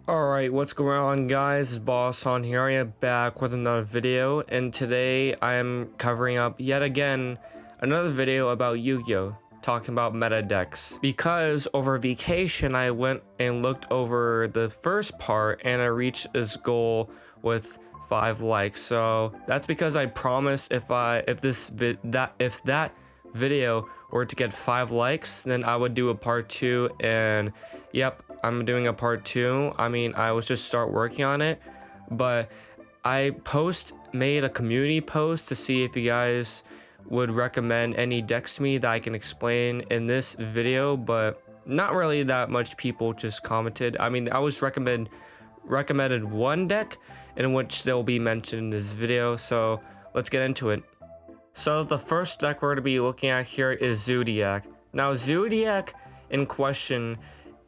Alright, what's going on guys? It's Boss on here. I am back with another video, and today I am covering up yet again another video about Yu-Gi-Oh! Talking about meta decks. Because over vacation I went and looked over the first part and I reached this goal with 5 likes. So that's because I promised if that video were to get 5 likes, then I would do a part 2, and yep, I'm doing a part 2. I mean, I was just start working on it, but I made a community post to see if you guys would recommend any decks to me that I can explain in this video, but not really that much people just commented. I mean, I was recommended one deck in which they'll be mentioned in this video, so let's get into it. So the first deck we're going to be looking at here is Zoodiac. Now Zoodiac in question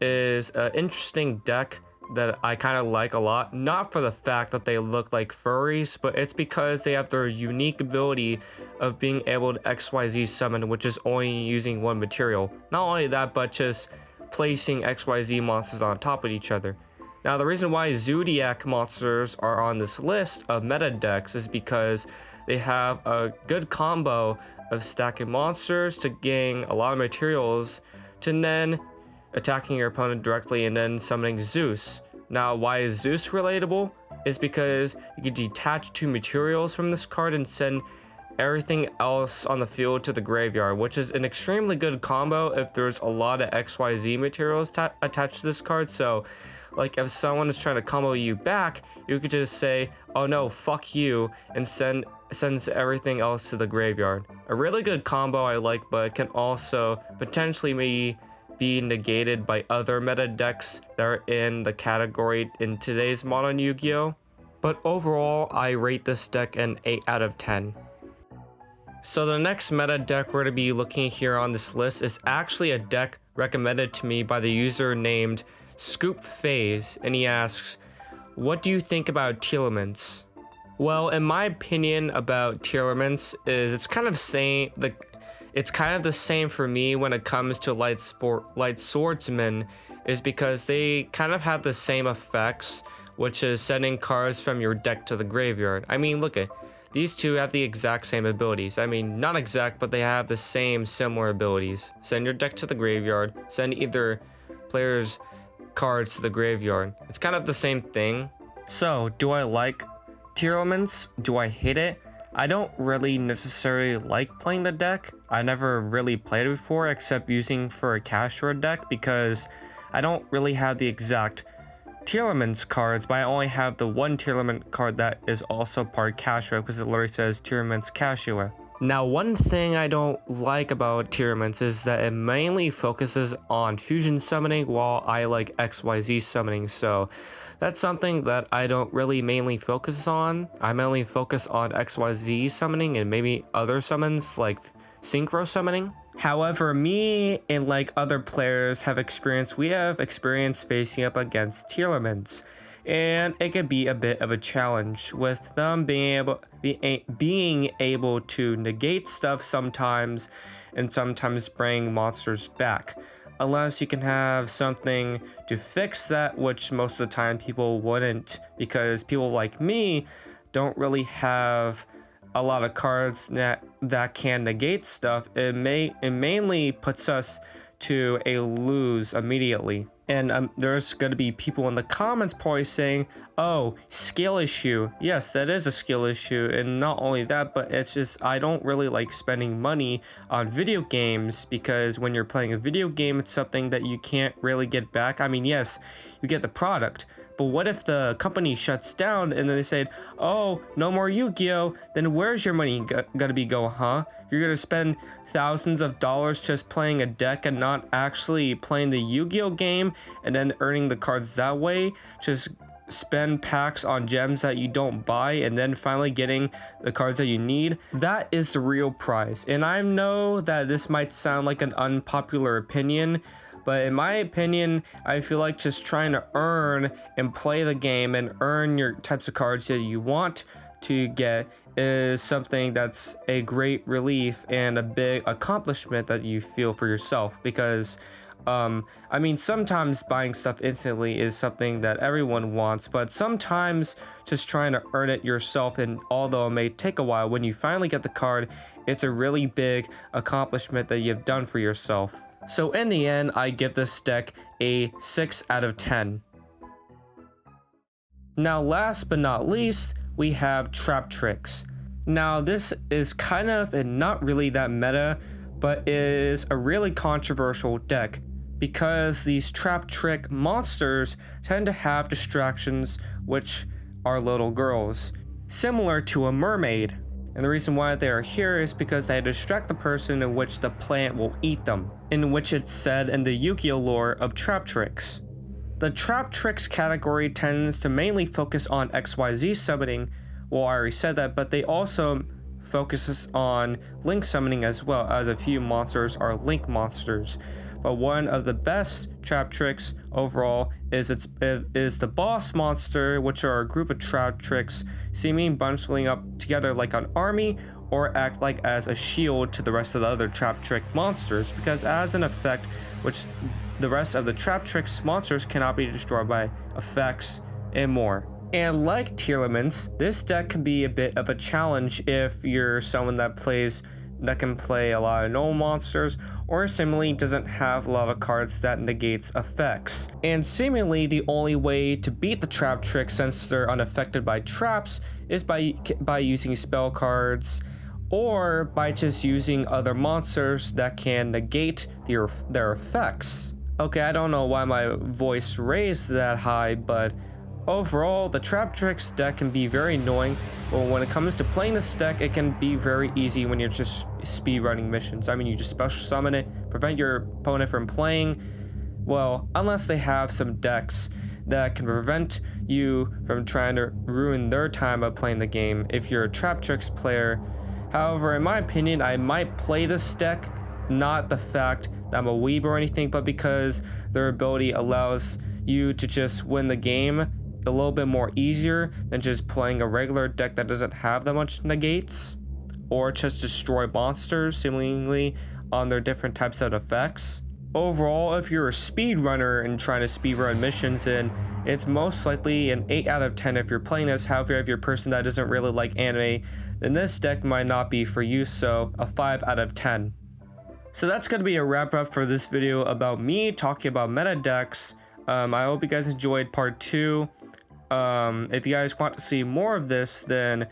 is an interesting deck that I kind of like a lot, not for the fact that they look like furries, but it's because they have their unique ability of being able to XYZ summon, which is only using one material. Not only that, but just placing XYZ monsters on top of each other. Now the reason why Zoodiac monsters are on this list of meta decks is because they have a good combo of stacking monsters to gain a lot of materials to then attacking your opponent directly and then summoning Zeus. Now why is Zeus relatable? Is because you can detach 2 materials from this card and send everything else on the field to the graveyard, which is an extremely good combo if there's a lot of XYZ materials attached to this card. So like if someone is trying to combo you back, you could just say, oh no, fuck you, and sends everything else to the graveyard. A really good combo I like, but it can also potentially be negated by other meta decks that are in the category in today's modern Yu-Gi-Oh! But overall, I rate this deck an 8 out of 10. So the next meta deck we're going to be looking at here on this list is actually a deck recommended to me by the user named Scoop Phase, and he asks, what do you think about Trealaments? Well, in my opinion about Trealaments is it's kind of the same for me when it comes to Light Swordsman, is because they kind of have the same effects, which is sending cards from your deck to the graveyard. I mean, look at these two have the exact same abilities. I mean, not exact, but they have the same similar abilities. Send your deck to the graveyard, send either player's cards to the graveyard. It's kind of the same thing. So, do I like Trealaments? Do I hate it? I don't really necessarily like playing the deck. I never really played it before except using for a cash draw deck because I don't really have the exact Trealaments cards, but I only have the one Trealament card that is also part cash draw because it literally says Trealaments Cashua. Now one thing I don't like about Trealaments is that it mainly focuses on fusion summoning while I like XYZ summoning, so that's something that I don't really mainly focus on. I mainly focus on XYZ summoning and maybe other summons like synchro summoning. However, me and like other players we have experience facing up against Trealaments, and it can be a bit of a challenge with them being able to negate stuff sometimes and sometimes bring monsters back. Unless you can have something to fix that, which most of the time people wouldn't, because people like me don't really have a lot of cards that can negate stuff. It mainly puts us to a lose immediately. And there's going to be people in the comments probably saying, oh, skill issue. Yes, that is a skill issue. And not only that, but it's just I don't really like spending money on video games, because when you're playing a video game, it's something that you can't really get back. I mean, yes, you get the product, but what if the company shuts down and then they say, oh, no more Yu-Gi-Oh! Then where's your money gonna be going, huh? You're gonna spend thousands of dollars just playing a deck and not actually playing the Yu-Gi-Oh! Game and then earning the cards that way? Just spend packs on gems that you don't buy and then finally getting the cards that you need? That is the real prize. And I know that this might sound like an unpopular opinion, but in my opinion, I feel like just trying to earn and play the game and earn your types of cards that you want to get is something that's a great relief and a big accomplishment that you feel for yourself, because I mean, sometimes buying stuff instantly is something that everyone wants, but sometimes just trying to earn it yourself, and although it may take a while, when you finally get the card, it's a really big accomplishment that you've done for yourself. So in the end, I give this deck a 6 out of 10. Now last but not least, we have Traptrix. Now this is kind of and not really that meta, but it is a really controversial deck because these Traptrix monsters tend to have distractions, which are little girls, similar to a mermaid. And the reason why they are here is because they distract the person in which the plant will eat them, in which it's said in the Yu-Gi-Oh lore of Traptrix. The Traptrix category tends to mainly focus on XYZ summoning. Well, I already said that, but they also focuses on link summoning as well, as a few monsters are link monsters. But one of the best Traptrix overall is the boss monster, which are a group of Traptrix seeming bundling up together like an army, or act like as a shield to the rest of the other Traptrix monsters, because as an effect, which the rest of the Traptrix monsters cannot be destroyed by effects and more. And like Trealaments, this deck can be a bit of a challenge if you're someone that can play a lot of normal monsters, or seemingly doesn't have a lot of cards that negates effects. And seemingly the only way to beat the Traptrix, since they're unaffected by traps, is by using spell cards, or by just using other monsters that can negate their effects. Okay, I don't know why my voice raised that high, but overall, the Traptrix deck can be very annoying, but when it comes to playing this deck, it can be very easy when you're just speedrunning missions. I mean, you just special summon it, prevent your opponent from playing, well, unless they have some decks that can prevent you from trying to ruin their time of playing the game if you're a Traptrix player. However, in my opinion, I might play this deck, not the fact that I'm a weeb or anything, but because their ability allows you to just win the game a little bit more easier than just playing a regular deck that doesn't have that much negates, or just destroy monsters seemingly on their different types of effects. Overall, if you're a speedrunner and trying to speedrun missions, then it's most likely an 8 out of 10 if you're playing this. However, if you're a person that doesn't really like anime, then this deck might not be for you, so a 5 out of 10. So that's going to be a wrap up for this video about me talking about meta decks. I hope you guys enjoyed part 2. If you guys want to see more of this, then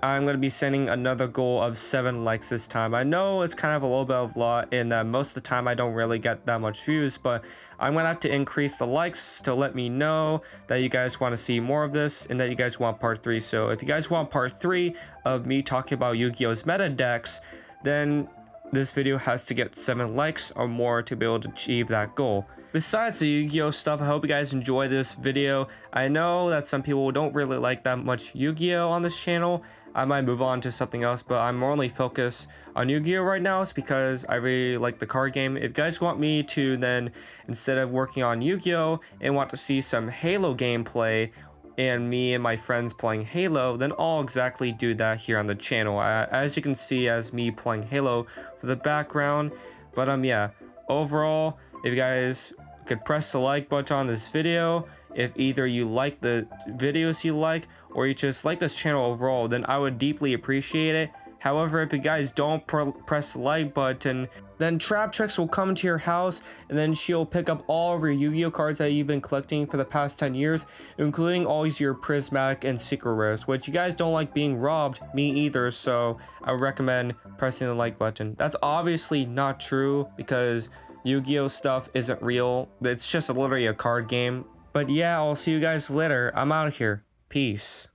I'm going to be setting another goal of 7 likes this time. I know it's kind of a little bit of a lot, and that most of the time I don't really get that much views, but I'm going to have to increase the likes to let me know that you guys want to see more of this and that you guys want part 3. So if you guys want part 3 of me talking about Yu-Gi-Oh's meta decks, then this video has to get 7 likes or more to be able to achieve that goal. Besides the Yu-Gi-Oh stuff, I hope you guys enjoy this video. I know that some people don't really like that much Yu-Gi-Oh on this channel. I might move on to something else, but I'm only focused on Yu-Gi-Oh right now. It's because I really like the card game. If you guys want me to then, instead of working on Yu-Gi-Oh and want to see some Halo gameplay and me and my friends playing Halo, then I'll exactly do that here on the channel. As you can see, as me playing Halo for the background. But yeah, overall, if you guys could press the like button on this video, if either you like the videos you like, or you just like this channel overall, then I would deeply appreciate it. However, if you guys don't press the like button, then Traptrix will come to your house, and then she'll pick up all of your Yu-Gi-Oh cards that you've been collecting for the past 10 years, including all your prismatic and secret rares, which you guys don't like being robbed, me either, so I would recommend pressing the like button. That's obviously not true, because Yu-Gi-Oh stuff isn't real. It's just literally a card game. But yeah, I'll see you guys later. I'm out of here. Peace.